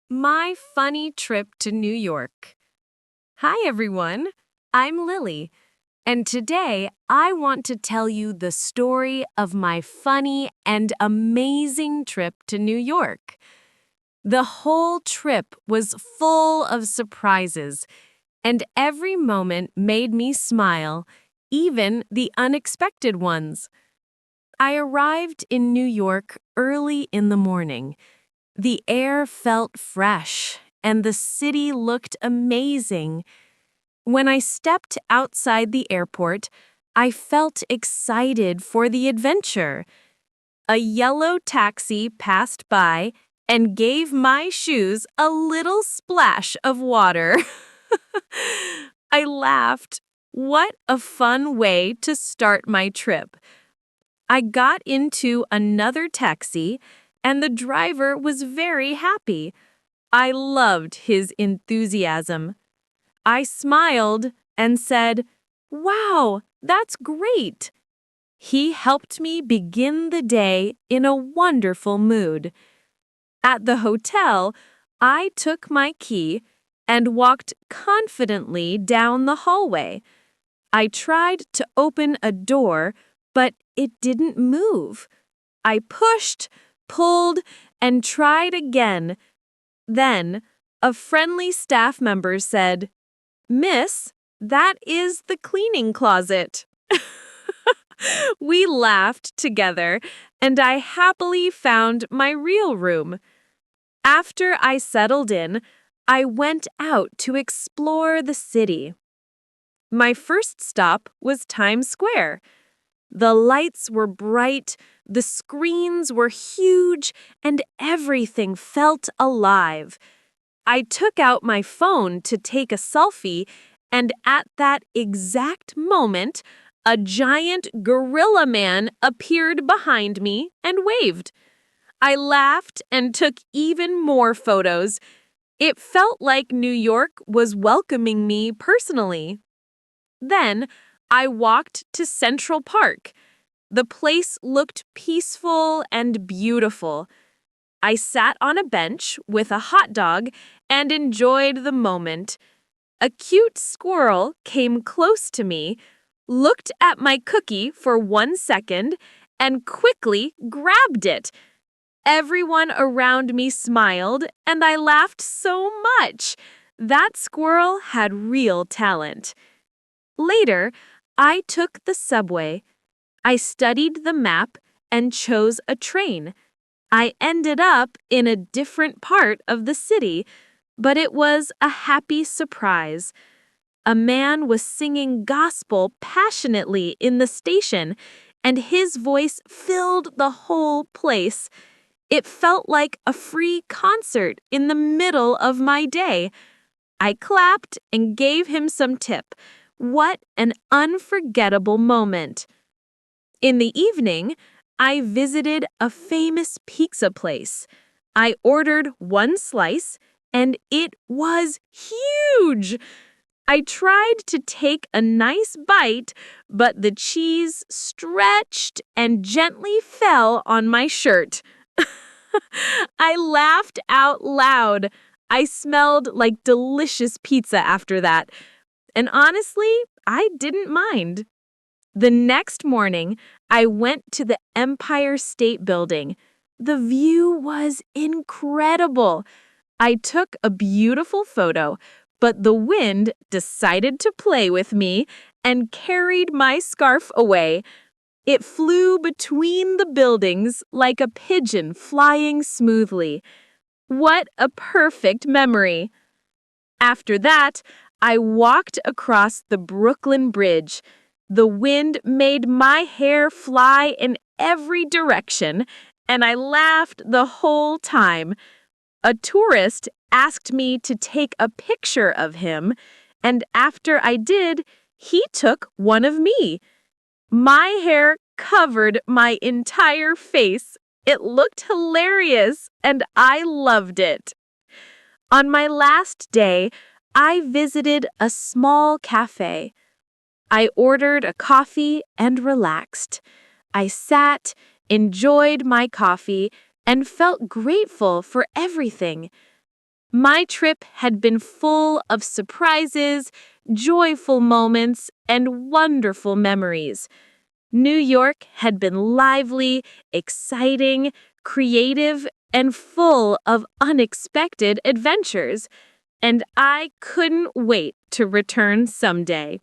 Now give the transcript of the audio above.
My funny trip to New York. Hi, everyone. I'm Lily, and today I want to tell you the story of my funny and amazing trip to New York. The whole trip was full of surprises, and every moment made me smile, even the unexpected ones. I arrived in New York early in the morning. The air felt fresh, and the city looked amazing. When I stepped outside the airport, I felt excited for the adventure. A yellow taxi passed by and gave my shoes a little splash of water. I laughed. What a fun way to start my trip. I got into another taxi, and the driver was very happy. I loved his enthusiasm. I smiled and said, "Wow, that's great." He helped me begin the day in a wonderful mood. At the hotel, I took my key and walked confidently down the hallway. I tried to open a door, but it didn't move. I pushed, pulled, and tried again. Then, a friendly staff member said, "Miss, that is the cleaning closet." We laughed together, and I happily found my real room. After I settled in, I went out to explore the city. My first stop was Times Square. The lights were bright, the screens were huge, and everything felt alive. I took out my phone to take a selfie, and at that exact moment, a giant gorilla man appeared behind me and waved. I laughed and took even more photos. It felt like New York was welcoming me personally. Then, I walked to Central Park. The place looked peaceful and beautiful. I sat on a bench with a hot dog and enjoyed the moment. A cute squirrel came close to me, looked at my cookie for 1 second, and quickly grabbed it. Everyone around me smiled, and I laughed so much. That squirrel had real talent. Later, I took the subway. I studied the map and chose a train. I ended up in a different part of the city, but it was a happy surprise. A man was singing gospel passionately in the station, and his voice filled the whole place. It felt like a free concert in the middle of my day. I clapped and gave him some tip. What an unforgettable moment. In the evening, I visited a famous pizza place. I ordered one slice, and it was huge. I tried to take a nice bite, but the cheese stretched and gently fell on my shirt. I laughed out loud. I smelled like delicious pizza after that. And honestly, I didn't mind. The next morning, I went to the Empire State Building. The view was incredible. I took a beautiful photo, but the wind decided to play with me and carried my scarf away. It flew between the buildings like a pigeon flying smoothly. What a perfect memory! After that, I walked across the Brooklyn Bridge. The wind made my hair fly in every direction, and I laughed the whole time. A tourist asked me to take a picture of him, and after I did, he took one of me. My hair covered my entire face. It looked hilarious, and I loved it. On my last day, I visited a small cafe. I ordered a coffee and relaxed. I sat, enjoyed my coffee, and felt grateful for everything. My trip had been full of surprises, joyful moments, and wonderful memories. New York had been lively, exciting, creative, and full of unexpected adventures, and I couldn't wait to return someday.